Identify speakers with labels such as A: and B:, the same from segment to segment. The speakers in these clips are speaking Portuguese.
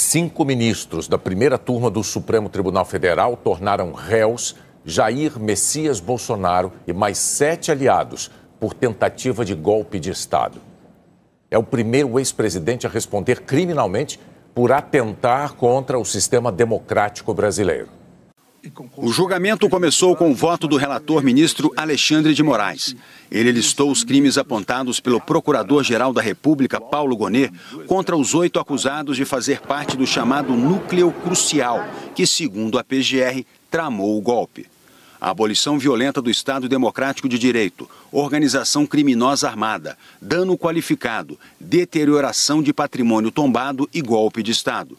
A: 5 ministros da primeira turma do Supremo Tribunal Federal tornaram réus Jair Messias Bolsonaro e mais 7 aliados por tentativa de golpe de Estado. É o primeiro ex-presidente a responder criminalmente por atentar contra o sistema democrático brasileiro.
B: O julgamento começou com o voto do relator ministro Alexandre de Moraes. Ele listou os crimes apontados pelo Procurador-Geral da República, Paulo Gonet, contra os 8 acusados de fazer parte do chamado núcleo crucial, que, segundo a PGR, tramou o golpe. A abolição violenta do Estado Democrático de Direito, organização criminosa armada, dano qualificado, deterioração de patrimônio tombado e golpe de Estado.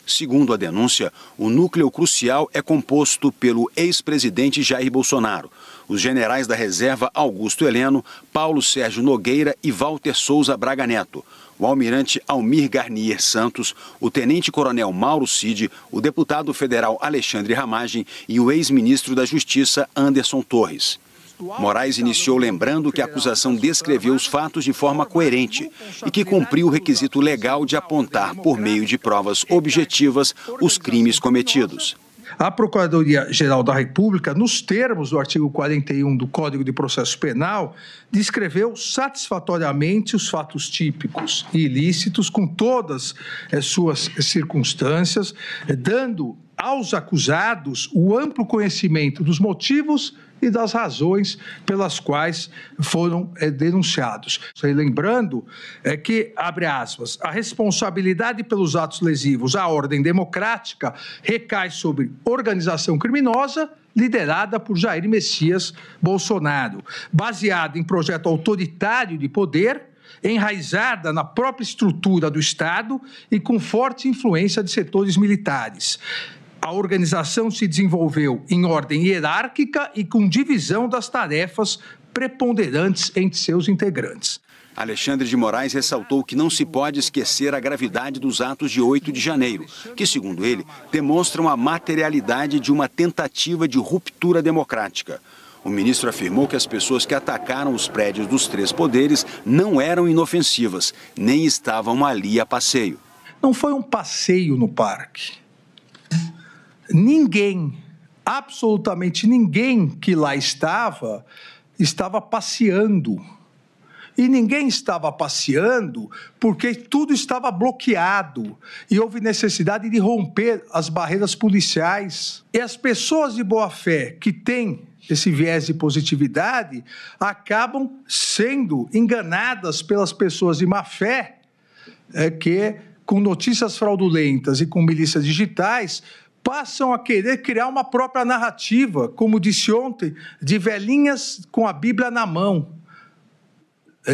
B: Segundo a denúncia, o núcleo crucial é composto pelo ex-presidente Jair Bolsonaro, os generais da reserva Augusto Heleno, Paulo Sérgio Nogueira e Walter Souza Braga Neto, o almirante Almir Garnier Santos, o tenente-coronel Mauro Cid, o deputado federal Alexandre Ramagem e o ex-ministro da Justiça Anderson Torres. Moraes iniciou lembrando que a acusação descreveu os fatos de forma coerente e que cumpriu o requisito legal de apontar, por meio de provas objetivas, os crimes cometidos.
C: A Procuradoria-Geral da República, nos termos do artigo 41 do Código de Processo Penal, descreveu satisfatoriamente os fatos típicos e ilícitos, com todas as suas circunstâncias, dando aos acusados o amplo conhecimento dos motivos e das razões pelas quais foram denunciados. Lembrando que, abre aspas, a responsabilidade pelos atos lesivos à ordem democrática recai sobre organização criminosa liderada por Jair Messias Bolsonaro, baseada em projeto autoritário de poder, enraizada na própria estrutura do Estado e com forte influência de setores militares. A organização se desenvolveu em ordem hierárquica e com divisão das tarefas preponderantes entre seus integrantes.
B: Alexandre de Moraes ressaltou que não se pode esquecer a gravidade dos atos de 8 de janeiro, que, segundo ele, demonstram a materialidade de uma tentativa de ruptura democrática. O ministro afirmou que as pessoas que atacaram os prédios dos 3 poderes não eram inofensivas, nem estavam ali a passeio.
C: Não foi um passeio no parque. Ninguém, absolutamente ninguém que lá estava passeando. E ninguém estava passeando porque tudo estava bloqueado e houve necessidade de romper as barreiras policiais. E as pessoas de boa-fé que têm esse viés de positividade acabam sendo enganadas pelas pessoas de má-fé que, com notícias fraudulentas e com milícias digitais, passam a querer criar uma própria narrativa, como disse ontem, de velhinhas com a Bíblia na mão,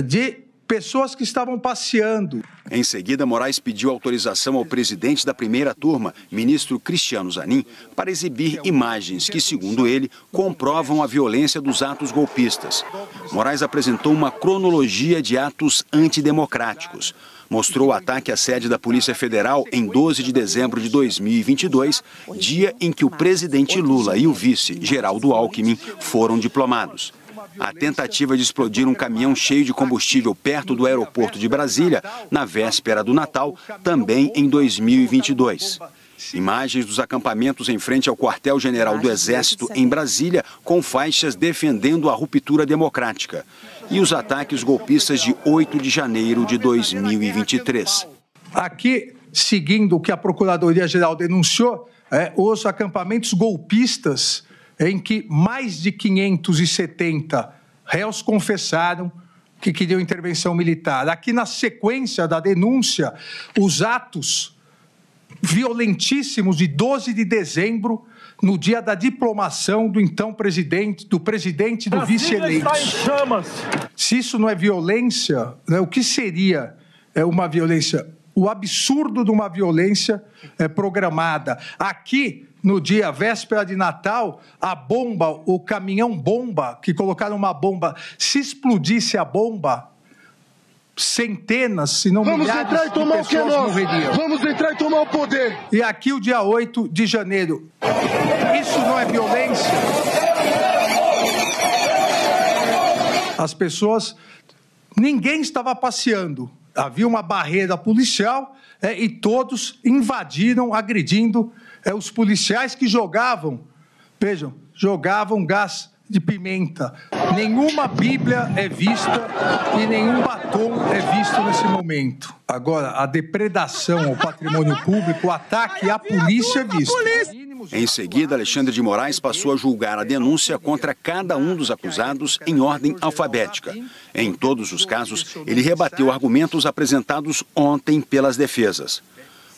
C: de pessoas que estavam passeando.
B: Em seguida, Moraes pediu autorização ao presidente da primeira turma, ministro Cristiano Zanin, para exibir imagens que, segundo ele, comprovam a violência dos atos golpistas. Moraes apresentou uma cronologia de atos antidemocráticos. Mostrou o ataque à sede da Polícia Federal em 12 de dezembro de 2022, dia em que o presidente Lula e o vice, Geraldo Alckmin, foram diplomados. A tentativa de explodir um caminhão cheio de combustível perto do aeroporto de Brasília, na véspera do Natal, também em 2022. Imagens dos acampamentos em frente ao quartel-general do Exército em Brasília, com faixas defendendo a ruptura democrática. E os ataques golpistas de 8 de janeiro de 2023.
C: Aqui, seguindo o que a Procuradoria-Geral denunciou, os acampamentos golpistas em que mais de 570 réus confessaram que queriam intervenção militar. Aqui, na sequência da denúncia, os atos violentíssimos de 12 de dezembro, no dia da diplomação do então presidente, do vice-eleito. Se isso não é violência, o que seria uma violência? O absurdo de uma violência programada. Aqui, no dia véspera de Natal, a bomba, o caminhão-bomba, que colocaram uma bomba, se explodisse a bomba, centenas, se não milhares de pessoas morreriam.
D: Vamos entrar e tomar o poder.
C: E aqui o dia 8 de janeiro. Isso não é violência? As pessoas... Ninguém estava passeando. havia uma barreira policial e todos invadiram, agredindo os policiais que jogavam, vejam, jogavam gás de pimenta. Nenhuma Bíblia é vista e nenhum batom é visto nesse momento. Agora, a depredação ao patrimônio público, o ataque à polícia é visto.
B: Em seguida, Alexandre de Moraes passou a julgar a denúncia contra cada um dos acusados em ordem alfabética. Em todos os casos, ele rebateu argumentos apresentados ontem pelas defesas.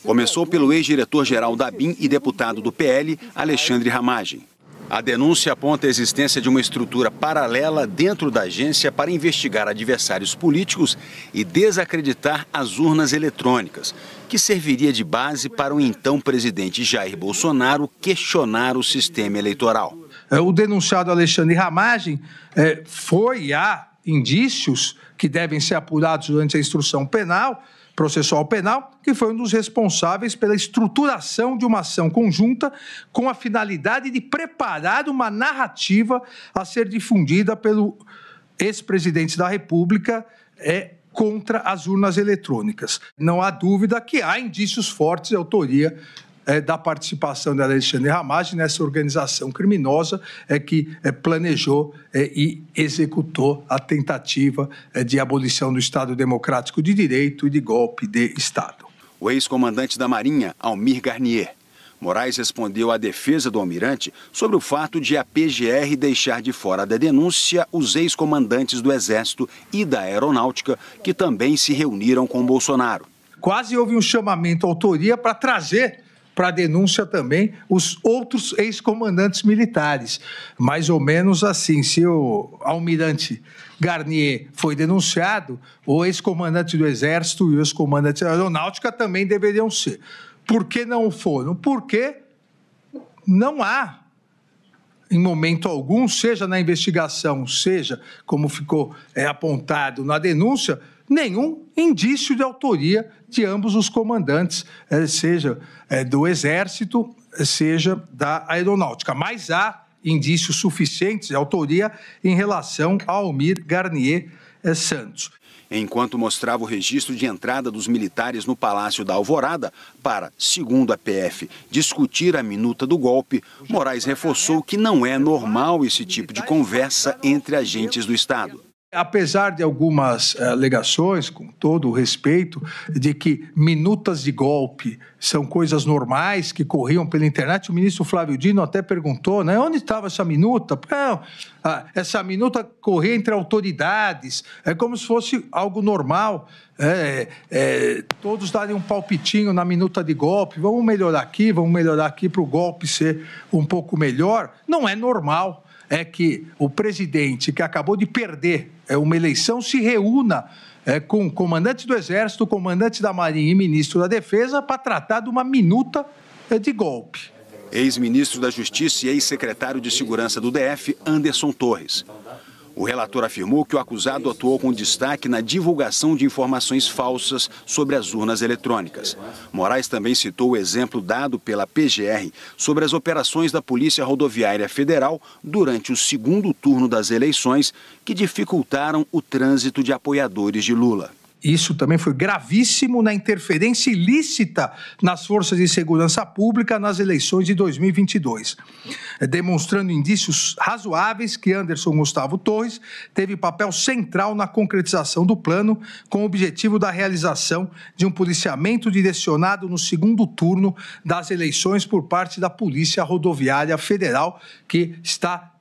B: Começou pelo ex-diretor-geral da ABIN e deputado do PL, Alexandre Ramagem. A denúncia aponta a existência de uma estrutura paralela dentro da agência para investigar adversários políticos e desacreditar as urnas eletrônicas, que serviria de base para o então presidente Jair Bolsonaro questionar o sistema eleitoral.
C: O denunciado Alexandre Ramagem há indícios que devem ser apurados durante a instrução penal, processual penal, que foi um dos responsáveis pela estruturação de uma ação conjunta com a finalidade de preparar uma narrativa a ser difundida pelo ex-presidente da República contra as urnas eletrônicas. Não há dúvida que há indícios fortes de autoria da participação de Alexandre Ramagem nessa organização criminosa que planejou e executou a tentativa de abolição do Estado Democrático de Direito e de golpe de Estado.
B: O ex-comandante da Marinha, Almir Garnier. Moraes respondeu à defesa do almirante sobre o fato de a PGR deixar de fora da denúncia os ex-comandantes do Exército e da Aeronáutica, que também se reuniram com Bolsonaro.
C: Quase houve um chamamento à autoria para trazer para a denúncia também os outros ex-comandantes militares. Mais ou menos assim, se o almirante Garnier foi denunciado, o ex-comandante do Exército e o ex-comandante da Aeronáutica também deveriam ser. Por que não foram? Porque não há, em momento algum, seja na investigação, seja como ficou apontado na denúncia, nenhum indício de autoria de ambos os comandantes, seja do Exército, seja da Aeronáutica. Mas há indícios suficientes de autoria em relação a Almir Garnier Santos.
B: Enquanto mostrava o registro de entrada dos militares no Palácio da Alvorada para, segundo a PF, discutir a minuta do golpe, Moraes reforçou que não é normal esse tipo de conversa entre agentes do Estado.
C: Apesar de algumas alegações, com todo o respeito, de que minutas de golpe são coisas normais que corriam pela internet, o ministro Flávio Dino até perguntou, né, onde estava essa minuta? Não, essa minuta corria entre autoridades, é como se fosse algo normal, todos darem um palpitinho na minuta de golpe, vamos melhorar aqui para o golpe ser um pouco melhor. Não é normal. É que o presidente, que acabou de perder uma eleição, se reúna com o comandante do Exército, o comandante da Marinha e ministro da Defesa para tratar de uma minuta de golpe.
B: Ex-ministro da Justiça e ex-secretário de Segurança do DF, Anderson Torres. O relator afirmou que o acusado atuou com destaque na divulgação de informações falsas sobre as urnas eletrônicas. Moraes também citou o exemplo dado pela PGR sobre as operações da Polícia Rodoviária Federal durante o segundo turno das eleições, que dificultaram o trânsito de apoiadores de Lula.
C: Isso também foi gravíssimo na interferência ilícita nas forças de segurança pública nas eleições de 2022, demonstrando indícios razoáveis que Anderson Gustavo Torres teve papel central na concretização do plano, com o objetivo da realização de um policiamento direcionado no segundo turno das eleições por parte da Polícia Rodoviária Federal, que está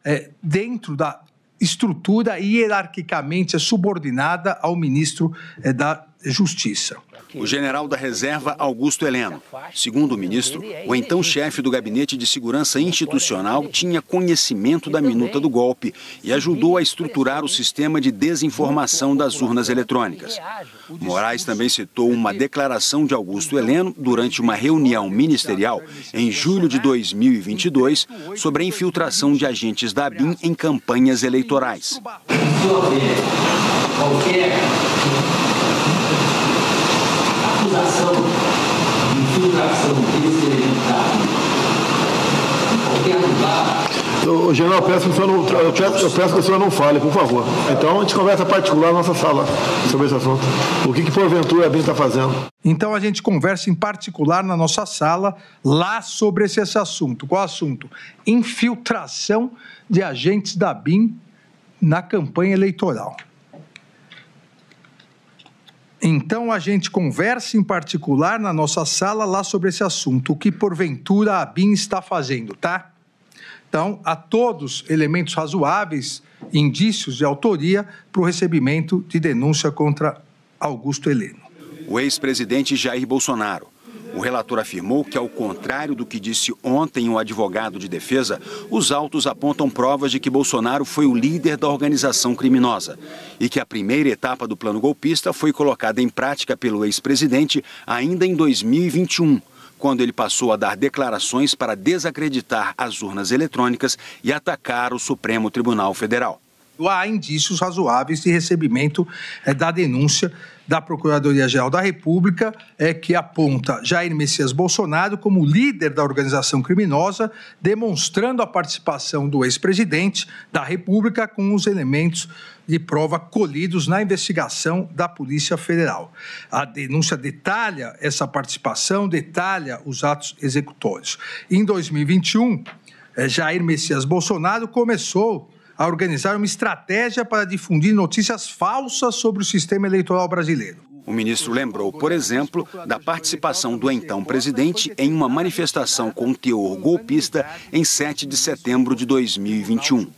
C: dentro da estrutura hierarquicamente subordinada ao ministro da Justiça.
B: O general da reserva Augusto Heleno. Segundo o ministro, o então chefe do Gabinete de Segurança Institucional tinha conhecimento da minuta do golpe e ajudou a estruturar o sistema de desinformação das urnas eletrônicas. Moraes também citou uma declaração de Augusto Heleno durante uma reunião ministerial em julho de 2022 sobre a infiltração de agentes da ABIN em campanhas eleitorais.
D: Acusação de infiltração desse elemento em qualquer lugar. General, eu peço que o senhor não fale, por favor. Então, a gente conversa particular na nossa sala sobre esse assunto. O que porventura a BIM está fazendo?
C: Então, a gente conversa em particular na nossa sala lá sobre esse assunto. Qual assunto? Infiltração de agentes da BIM na campanha eleitoral. Então, a gente conversa em particular na nossa sala lá sobre esse assunto. O que, porventura, a BIM está fazendo, tá? Então, há todos elementos razoáveis, indícios de autoria para o recebimento de denúncia contra Augusto Heleno.
B: O ex-presidente Jair Bolsonaro. O relator afirmou que, ao contrário do que disse ontem um advogado de defesa, os autos apontam provas de que Bolsonaro foi o líder da organização criminosa e que a primeira etapa do plano golpista foi colocada em prática pelo ex-presidente ainda em 2021, quando ele passou a dar declarações para desacreditar as urnas eletrônicas e atacar o Supremo Tribunal Federal.
C: Há indícios razoáveis de recebimento da denúncia da Procuradoria-Geral da República, que aponta Jair Messias Bolsonaro como líder da organização criminosa, demonstrando a participação do ex-presidente da República com os elementos de prova colhidos na investigação da Polícia Federal. A denúncia detalha essa participação, detalha os atos executórios. Em 2021, Jair Messias Bolsonaro começou a organizar uma estratégia para difundir notícias falsas sobre o sistema eleitoral brasileiro.
B: O ministro lembrou, por exemplo, da participação do então presidente em uma manifestação com teor golpista em 7 de setembro de 2021.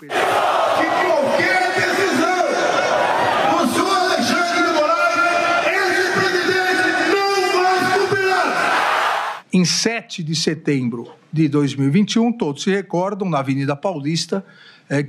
C: Em 7 de setembro de 2021, todos se recordam, na Avenida Paulista,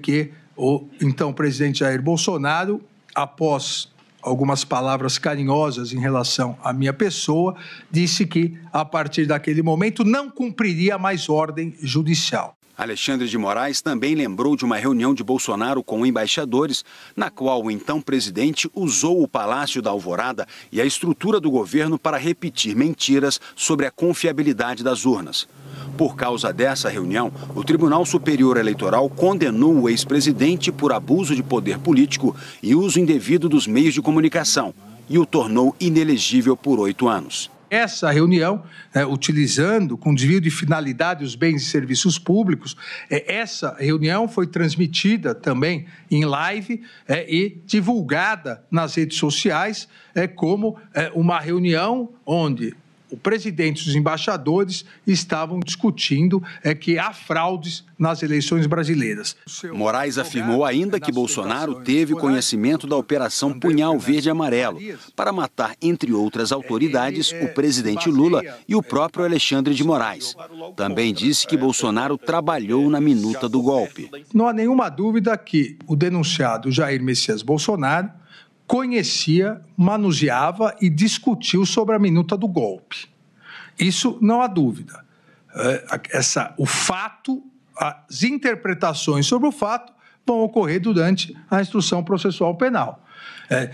C: que o então presidente Jair Bolsonaro, após algumas palavras carinhosas em relação à minha pessoa, disse que, a partir daquele momento, não cumpriria mais ordem judicial.
B: Alexandre de Moraes também lembrou de uma reunião de Bolsonaro com embaixadores, na qual o então presidente usou o Palácio da Alvorada e a estrutura do governo para repetir mentiras sobre a confiabilidade das urnas. Por causa dessa reunião, o Tribunal Superior Eleitoral condenou o ex-presidente por abuso de poder político e uso indevido dos meios de comunicação e o tornou inelegível por 8 anos.
C: Essa reunião, utilizando com desvio de finalidade os bens e serviços públicos, essa reunião foi transmitida também em live e divulgada nas redes sociais como uma reunião onde o presidente e os embaixadores estavam discutindo que há fraudes nas eleições brasileiras.
B: Moraes afirmou ainda que Bolsonaro teve conhecimento da Operação Punhal Verde e Amarelo para matar, entre outras autoridades, o presidente Lula e o próprio Alexandre de Moraes. Também disse que Bolsonaro trabalhou na minuta do golpe.
C: Não há nenhuma dúvida que o denunciado Jair Messias Bolsonaro conhecia, manuseava e discutiu sobre a minuta do golpe. Isso não há dúvida. O fato, as interpretações sobre o fato vão ocorrer durante a instrução processual penal.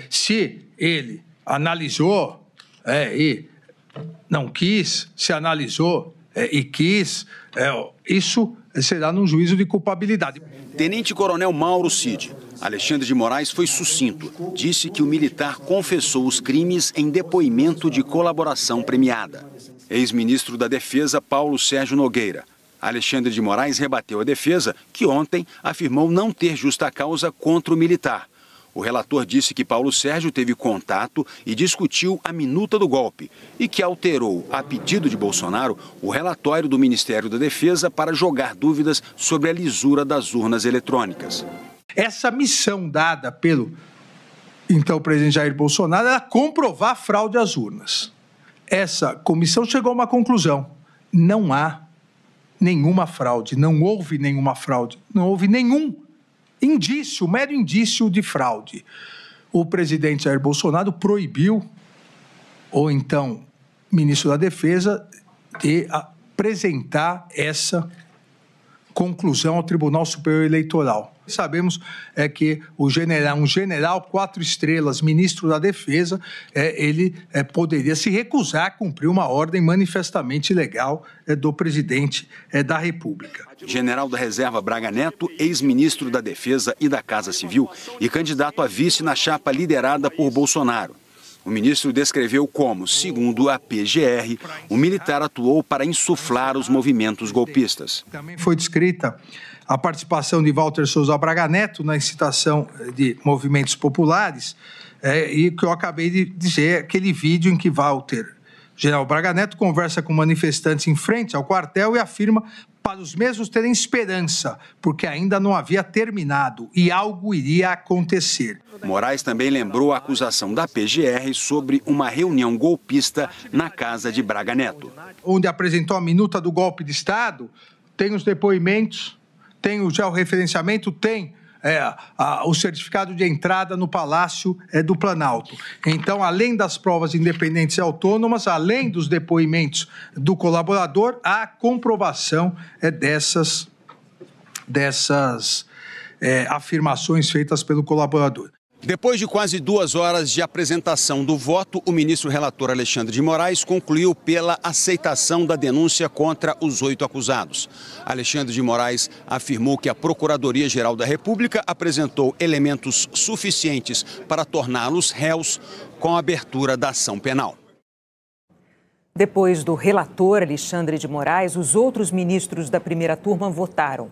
C: Se ele analisou e não quis, se analisou e quis, isso será num juízo de culpabilidade.
B: Tenente Coronel Mauro Cid. Alexandre de Moraes foi sucinto. Disse que o militar confessou os crimes em depoimento de colaboração premiada. Ex-ministro da Defesa, Paulo Sérgio Nogueira. Alexandre de Moraes rebateu a defesa, que ontem afirmou não ter justa causa contra o militar. O relator disse que Paulo Sérgio teve contato e discutiu a minuta do golpe e que alterou, a pedido de Bolsonaro, o relatório do Ministério da Defesa para jogar dúvidas sobre a lisura das urnas eletrônicas.
C: Essa missão dada pelo então presidente Jair Bolsonaro era comprovar a fraude às urnas. Essa comissão chegou a uma conclusão: não há nenhuma fraude, não houve nenhuma fraude, não houve nenhum indício, mero indício de fraude. O presidente Jair Bolsonaro proibiu, ou então ministro da Defesa, de apresentar essa conclusão ao Tribunal Superior Eleitoral. Sabemos que um general 4 estrelas, ministro da Defesa, ele poderia se recusar a cumprir uma ordem manifestamente ilegal do presidente da República.
B: General da Reserva Braga Neto, ex-ministro da Defesa e da Casa Civil e candidato a vice na chapa liderada por Bolsonaro. O ministro descreveu como, segundo a PGR, o militar atuou para insuflar os movimentos golpistas.
C: Também foi descrita a participação de Walter Souza Braga Neto na incitação de movimentos populares, e que eu acabei de dizer, aquele vídeo em que General Braga Neto conversa com manifestantes em frente ao quartel e afirma para os mesmos terem esperança, porque ainda não havia terminado e algo iria acontecer.
B: Moraes também lembrou a acusação da PGR sobre uma reunião golpista na casa de Braga Neto.
C: Onde apresentou a minuta do golpe de Estado, tem os depoimentos, tem o georreferenciamento, tem o certificado de entrada no Palácio do Planalto. Então, além das provas independentes e autônomas, além dos depoimentos do colaborador, há comprovação dessas afirmações feitas pelo colaborador.
B: Depois de quase 2 horas de apresentação do voto, o ministro relator Alexandre de Moraes concluiu pela aceitação da denúncia contra os 8 acusados. Alexandre de Moraes afirmou que a Procuradoria-Geral da República apresentou elementos suficientes para torná-los réus com a abertura da ação penal.
E: Depois do relator Alexandre de Moraes, os outros ministros da primeira turma votaram.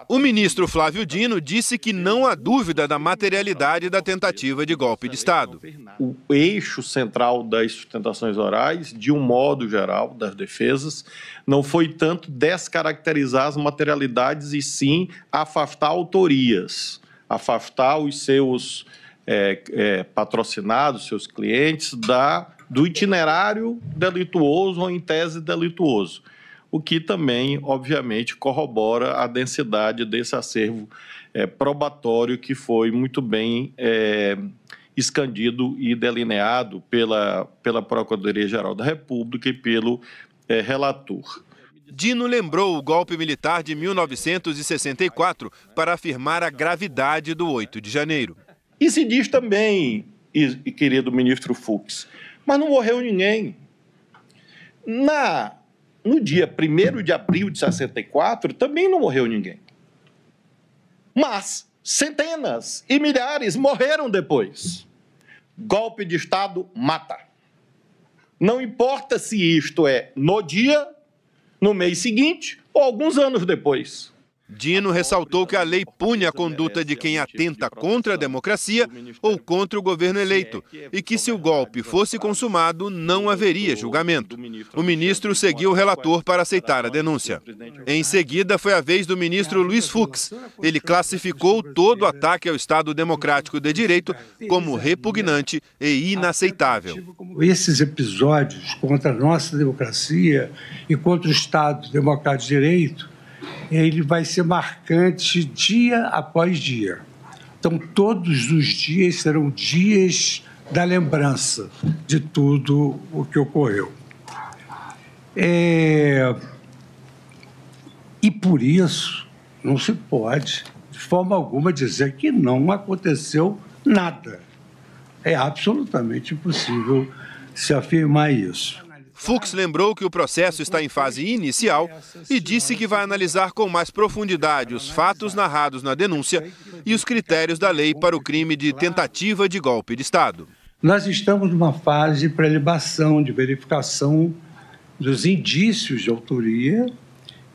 F: O ministro Flávio Dino disse que não há dúvida da materialidade da tentativa de golpe de Estado.
G: O eixo central das sustentações orais, de um modo geral, das defesas, não foi tanto descaracterizar as materialidades e sim afastar autorias, afastar os seus patrocinados, seus clientes, do itinerário delituoso ou em tese delituoso. O que também, obviamente, corrobora a densidade desse acervo probatório que foi muito bem escandido e delineado pela Procuradoria-Geral da República e pelo relator.
F: Dino lembrou o golpe militar de 1964 para afirmar a gravidade do 8 de janeiro.
G: E se diz também, querido ministro Fux, mas não morreu ninguém. No dia 1º de abril de 64, também não morreu ninguém. Mas centenas e milhares morreram depois. Golpe de Estado mata. Não importa se isto é no dia, no mês seguinte ou alguns anos depois.
F: Dino ressaltou que a lei pune a conduta de quem atenta contra a democracia ou contra o governo eleito e que, se o golpe fosse consumado, não haveria julgamento. O ministro seguiu o relator para aceitar a denúncia. Em seguida, foi a vez do ministro Luiz Fux. Ele classificou todo o ataque ao Estado Democrático de Direito como repugnante e inaceitável.
H: Esses episódios contra a nossa democracia e contra o Estado Democrático de Direito, ele vai ser marcante dia após dia. Então, todos os dias serão dias da lembrança de tudo o que ocorreu. E por isso, não se pode, de forma alguma, dizer que não aconteceu nada. É absolutamente impossível se afirmar isso.
F: Fux lembrou que o processo está em fase inicial e disse que vai analisar com mais profundidade os fatos narrados na denúncia e os critérios da lei para o crime de tentativa de golpe de Estado.
H: Nós estamos numa fase de prelibação, de verificação dos indícios de autoria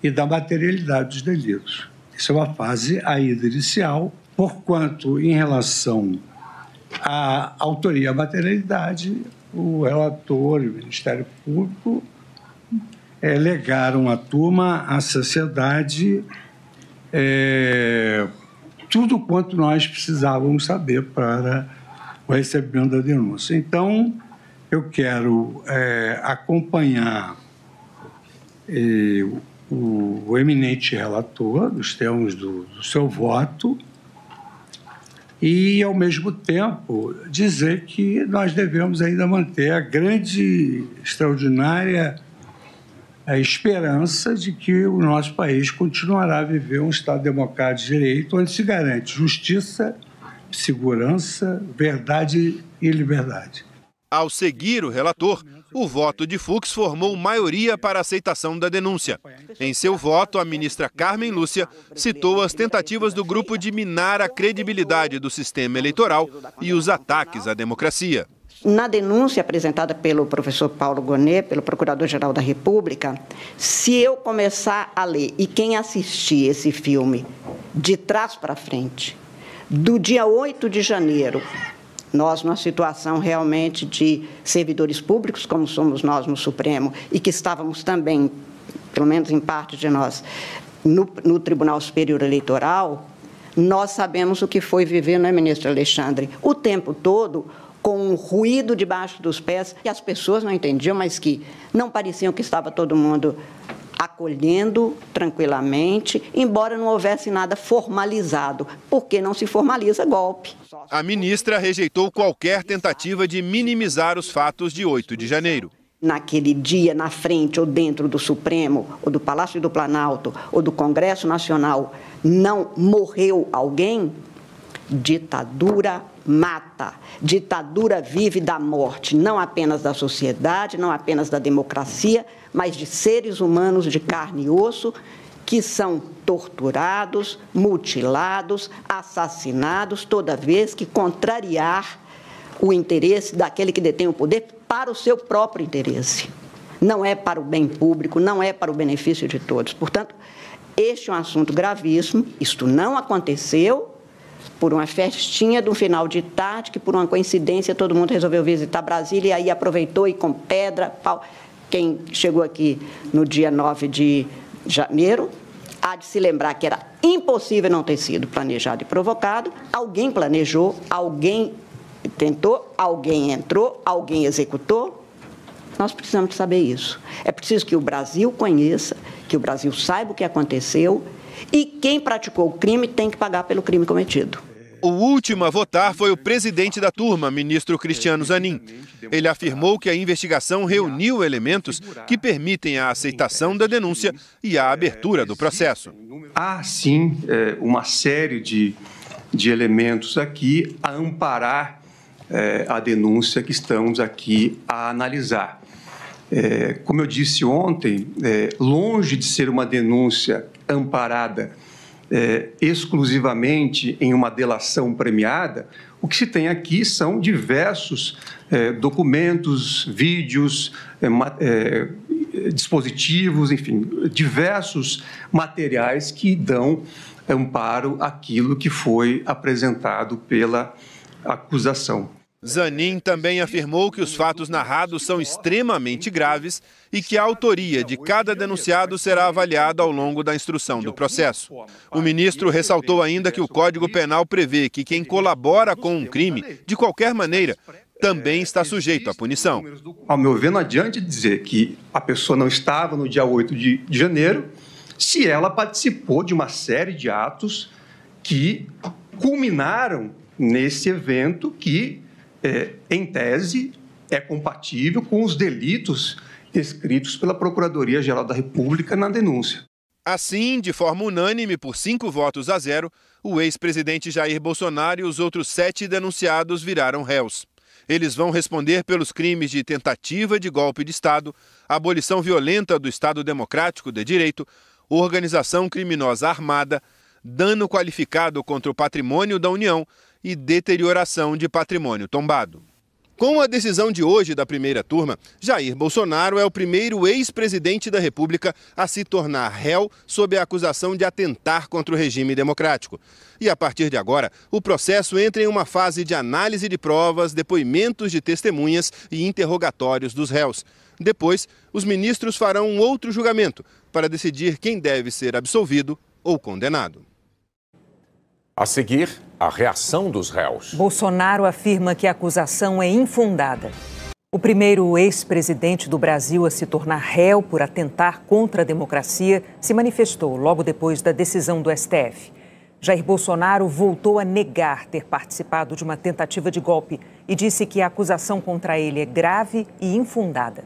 H: e da materialidade dos delitos. Isso é uma fase ainda inicial, porquanto, em relação à autoria e à materialidade, o relator e o Ministério Público legaram à turma, à sociedade, tudo quanto nós precisávamos saber para o recebimento da denúncia. Então, eu quero acompanhar o eminente relator, nos termos do seu voto, e, ao mesmo tempo, dizer que nós devemos ainda manter a grande, extraordinária a esperança de que o nosso país continuará a viver um Estado democrático de direito, onde se garante justiça, segurança, verdade e liberdade.
F: Ao seguir o relator, o voto de Fux formou maioria para a aceitação da denúncia. Em seu voto, a ministra Carmen Lúcia citou as tentativas do grupo de minar a credibilidade do sistema eleitoral e os ataques à democracia.
I: Na denúncia apresentada pelo professor Paulo Gonet, pelo Procurador-Geral da República, se eu começar a ler, e quem assistir esse filme de trás para frente, do dia 8 de janeiro, nós, numa situação realmente de servidores públicos, como somos nós no Supremo, e que estávamos também, pelo menos em parte de nós, no Tribunal Superior Eleitoral, nós sabemos o que foi viver, não é, ministro Alexandre? O tempo todo, com um ruído debaixo dos pés, que as pessoas não entendiam, mas que não pareciam que estava todo mundo acolhendo tranquilamente, embora não houvesse nada formalizado, porque não se formaliza golpe.
F: A ministra rejeitou qualquer tentativa de minimizar os fatos de 8 de janeiro.
I: Naquele dia, na frente ou dentro do Supremo, ou do Palácio do Planalto, ou do Congresso Nacional, não morreu alguém? Ditadura mata. Ditadura vive da morte, não apenas da sociedade, não apenas da democracia, mas de seres humanos de carne e osso que são torturados, mutilados, assassinados toda vez que contrariar o interesse daquele que detém o poder para o seu próprio interesse. Não é para o bem público, não é para o benefício de todos. Portanto, este é um assunto gravíssimo. Isto não aconteceu por uma festinha do final de tarde, que por uma coincidência todo mundo resolveu visitar Brasília e aí aproveitou e com pedra, pau. Quem chegou aqui no dia 9 de janeiro há de se lembrar que era impossível não ter sido planejado e provocado. Alguém planejou, alguém tentou, alguém entrou, alguém executou. Nós precisamos saber isso. É preciso que o Brasil conheça, que o Brasil saiba o que aconteceu e quem praticou o crime tem que pagar pelo crime cometido.
F: O último a votar foi o presidente da turma, ministro Cristiano Zanin. Ele afirmou que a investigação reuniu elementos que permitem a aceitação da denúncia e a abertura do processo.
J: Há, sim, uma série de elementos aqui a amparar a denúncia que estamos aqui a analisar. Como eu disse ontem, longe de ser uma denúncia amparada exclusivamente em uma delação premiada, o que se tem aqui são diversos documentos, vídeos, dispositivos, enfim, diversos materiais que dão amparo àquilo que foi apresentado pela acusação.
F: Zanin também afirmou que os fatos narrados são extremamente graves e que a autoria de cada denunciado será avaliada ao longo da instrução do processo. O ministro ressaltou ainda que o Código Penal prevê que quem colabora com um crime, de qualquer maneira, também está sujeito à punição.
J: Ao meu ver, não adianta dizer que a pessoa não estava no dia 8 de janeiro se ela participou de uma série de atos que culminaram nesse evento que, em tese, é compatível com os delitos descritos pela Procuradoria-Geral da República na denúncia.
F: Assim, de forma unânime, por 5 votos a 0, o ex-presidente Jair Bolsonaro e os outros 7 denunciados viraram réus. Eles vão responder pelos crimes de tentativa de golpe de Estado, abolição violenta do Estado Democrático de Direito, organização criminosa armada, dano qualificado contra o patrimônio da União e deterioração de patrimônio tombado. Com a decisão de hoje da primeira turma, Jair Bolsonaro é o primeiro ex-presidente da República a se tornar réu sob a acusação de atentar contra o regime democrático. E a partir de agora, o processo entra em uma fase de análise de provas, depoimentos de testemunhas e interrogatórios dos réus. Depois, os ministros farão um outro julgamento para decidir quem deve ser absolvido ou condenado.
A: A seguir, a reação dos réus.
E: Bolsonaro afirma que a acusação é infundada. O primeiro ex-presidente do Brasil a se tornar réu por atentar contra a democracia se manifestou logo depois da decisão do STF. Jair Bolsonaro voltou a negar ter participado de uma tentativa de golpe e disse que a acusação contra ele é grave e infundada.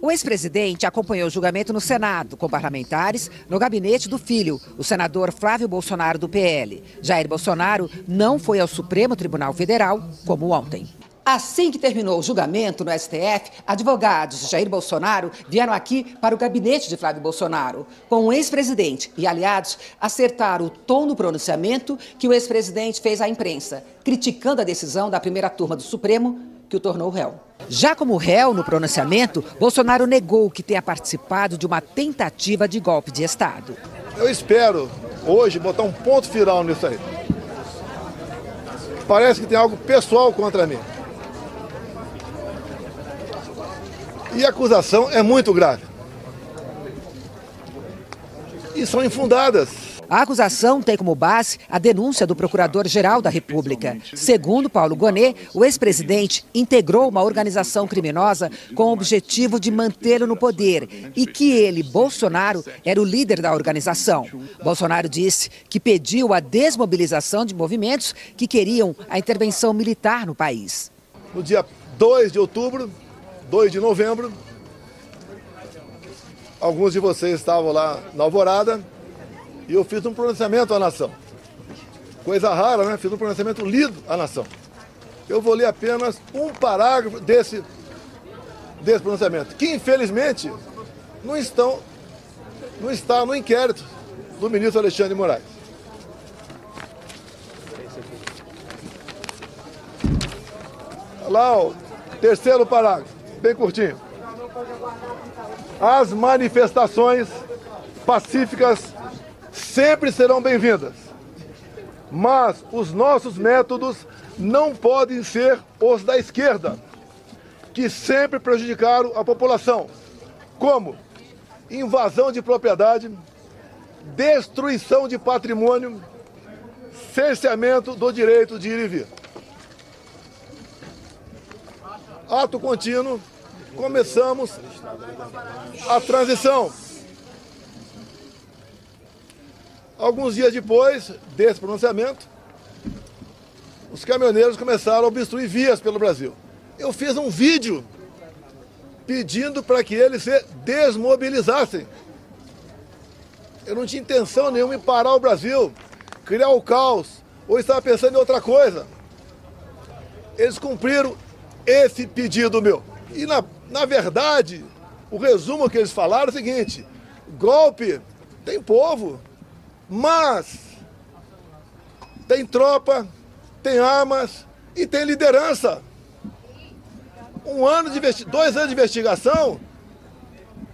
E: O ex-presidente acompanhou o julgamento no Senado, com parlamentares, no gabinete do filho, o senador Flávio Bolsonaro, do PL. Jair Bolsonaro não foi ao Supremo Tribunal Federal, como ontem. Assim que terminou o julgamento no STF, advogados de Jair Bolsonaro vieram aqui para o gabinete de Flávio Bolsonaro. Com o ex-presidente e aliados, acertaram o tom do pronunciamento que o ex-presidente fez à imprensa, criticando a decisão da primeira turma do Supremo, que o tornou réu. Já como réu no pronunciamento, Bolsonaro negou que tenha participado de uma tentativa de golpe de Estado.
D: Eu espero hoje botar um ponto final nisso aí. Parece que tem algo pessoal contra mim. E a acusação é muito grave. E são infundadas.
E: A acusação tem como base a denúncia do Procurador-Geral da República. Segundo Paulo Gonet, o ex-presidente integrou uma organização criminosa com o objetivo de mantê-lo no poder e que ele, Bolsonaro, era o líder da organização. Bolsonaro disse que pediu a desmobilização de movimentos que queriam a intervenção militar no país.
D: No dia 2 de outubro, 2 de novembro, alguns de vocês estavam lá na Alvorada e eu fiz um pronunciamento à nação. Coisa rara, né? Fiz um pronunciamento lido à nação. Eu vou ler apenas um parágrafo desse pronunciamento, que infelizmente não está no inquérito do ministro Alexandre de Moraes. Lá, o terceiro parágrafo, bem curtinho. As manifestações pacíficas sempre serão bem-vindas, mas os nossos métodos não podem ser os da esquerda, que sempre prejudicaram a população, como invasão de propriedade, destruição de patrimônio, cerceamento do direito de ir e vir. Ato contínuo, começamos a transição. Alguns dias depois desse pronunciamento, os caminhoneiros começaram a obstruir vias pelo Brasil. Eu fiz um vídeo pedindo para que eles se desmobilizassem. Eu não tinha intenção nenhuma em parar o Brasil, criar o caos, ou estava pensando em outra coisa. Eles cumpriram esse pedido meu. E, na verdade, o resumo que eles falaram é o seguinte: golpe tem povo, mas tem tropa, tem armas e tem liderança. 2 anos de investigação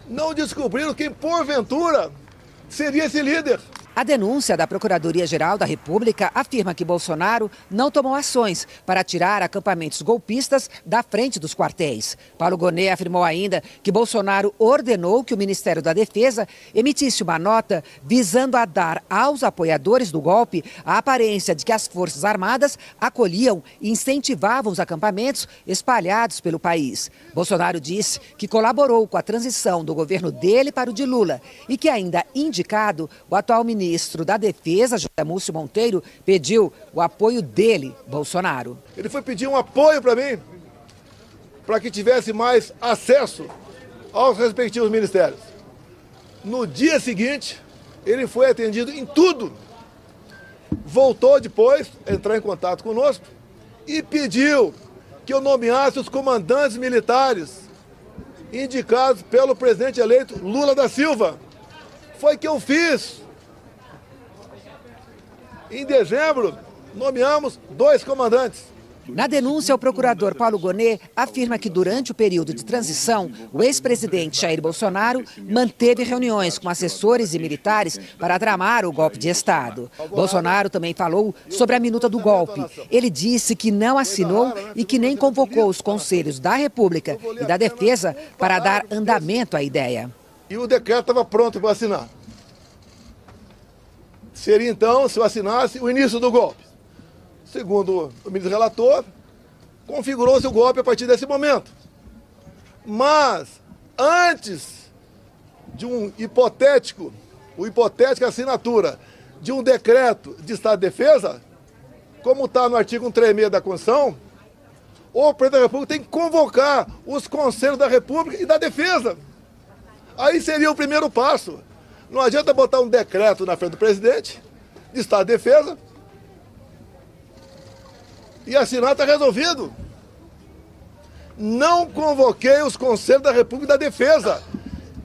D: não descobriram quem, porventura, seria esse líder.
E: A denúncia da Procuradoria-Geral da República afirma que Bolsonaro não tomou ações para tirar acampamentos golpistas da frente dos quartéis. Paulo Gonet afirmou ainda que Bolsonaro ordenou que o Ministério da Defesa emitisse uma nota visando a dar aos apoiadores do golpe a aparência de que as Forças Armadas acolhiam e incentivavam os acampamentos espalhados pelo país. Bolsonaro disse que colaborou com a transição do governo dele para o de Lula e que, ainda indicado, o atual ministro da Defesa, José Múcio Monteiro, pediu o apoio dele, Bolsonaro.
D: Ele foi pedir um apoio para mim, para que tivesse mais acesso aos respectivos ministérios. No dia seguinte, ele foi atendido em tudo. Voltou depois a entrar em contato conosco e pediu que eu nomeasse os comandantes militares indicados pelo presidente eleito Lula da Silva. Foi que eu fiz. Em dezembro, nomeamos 2 comandantes.
E: Na denúncia, o procurador Paulo Gonet afirma que durante o período de transição, o ex-presidente Jair Bolsonaro manteve reuniões com assessores e militares para tramar o golpe de Estado. Bolsonaro também falou sobre a minuta do golpe. Ele disse que não assinou e que nem convocou os conselhos da República e da Defesa para dar andamento à ideia.
D: E o decreto estava pronto para assinar. Seria então, se eu assinasse, o início do golpe. Segundo o ministro relator, configurou-se o golpe a partir desse momento. Mas, antes de hipotética assinatura de um decreto de Estado de Defesa, como está no artigo 136 da Constituição, o presidente da República tem que convocar os conselhos da República e da Defesa. Aí seria o primeiro passo. Não adianta botar um decreto na frente do presidente, de Estado de Defesa, e assinar, está resolvido. Não convoquei os conselhos da República e da Defesa.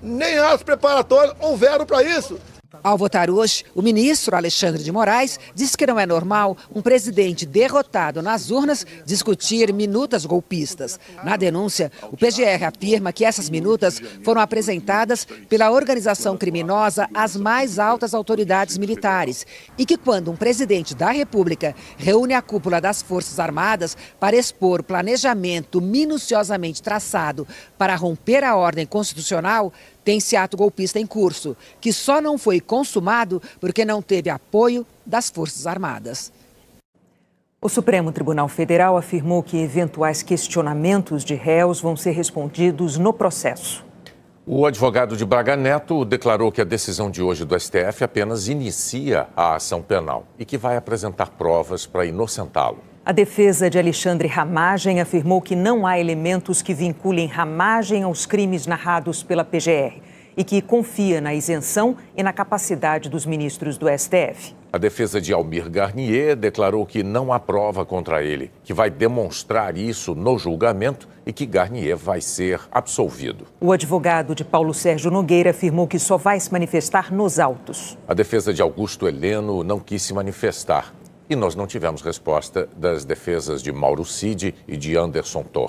D: Nem atos preparatórios houveram para isso.
K: Ao votar hoje, o ministro Alexandre de Moraes disse que não é normal um presidente derrotado nas urnas discutir minutas golpistas. Na denúncia, o PGR afirma que essas minutas foram apresentadas pela organização criminosa às mais altas autoridades militares e que quando um presidente da República reúne a cúpula das Forças Armadas para expor planejamento minuciosamente traçado para romper a ordem constitucional, tem-se ato golpista em curso, que só não foi consumado porque não teve apoio das Forças Armadas.
E: O Supremo Tribunal Federal afirmou que eventuais questionamentos de réus vão ser respondidos no processo.
A: O advogado de Braga Neto declarou que a decisão de hoje do STF apenas inicia a ação penal e que vai apresentar provas para inocentá-lo.
E: A defesa de Alexandre Ramagem afirmou que não há elementos que vinculem Ramagem aos crimes narrados pela PGR e que confia na isenção e na capacidade dos ministros do STF.
A: A defesa de Almir Garnier declarou que não há prova contra ele, que vai demonstrar isso no julgamento e que Garnier vai ser absolvido.
E: O advogado de Paulo Sérgio Nogueira afirmou que só vai se manifestar nos autos.
A: A defesa de Augusto Heleno não quis se manifestar. E nós não tivemos resposta das defesas de Mauro Cid e de Anderson Torres.